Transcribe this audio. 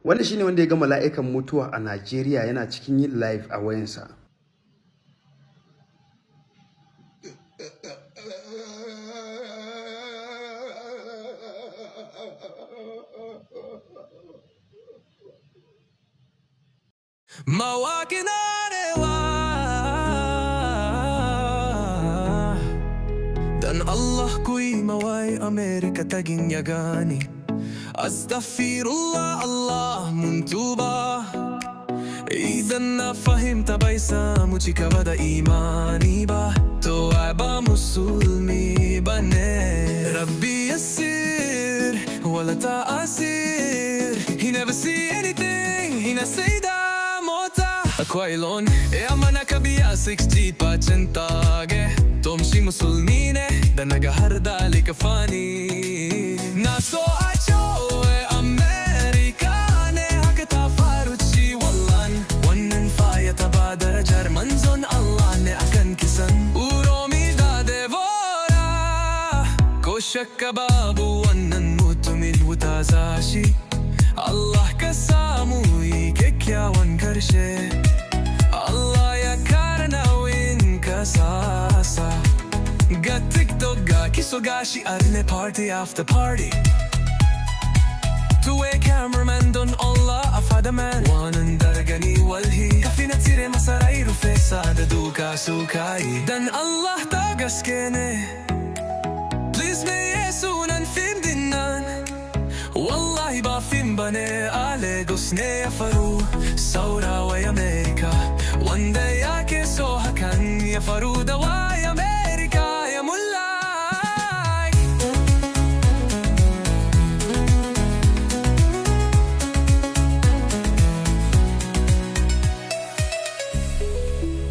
Wannan shine wanda ya ga mala'ikan mutuwa a Najeriya yana cikin yin live a wayansa. Mawaƙin Arewa dan Allah ku'y maway Amerika taging yagani. Astaghfirullah Allah mutu ba idan na fahimta bai samu cikawa da imani ba, to ai ba musulmi ba ne. Rabbi yassir wala ta'asir, he never see anything, he na say da Quailon e amana kabia 60% Tomshi musulmine da nagaharda likafani Naso acho e Amerikane Hakata faruchi wallan Wannan faya taba darajar manzon Allah ne akan kisan Uromi da devora Ko shakka babu wannan mutumin wuta zashi Allah ka samu yi kyakkyawan karshe Allah ya kara nauyin kasasa. Ga TikTok ga kiso gashi arne party after party. Two-way cameraman don Allah afada man Wanan dargani walhi Kafina tire masarai rufe sa da duka sukai Dan Allah ta gaske ne Please me yesunan film dinnan Wallahi ba film bane a Lagos ne ya faru Saura wai Amerika Wanda yake so hakan ya faru da wai Amerika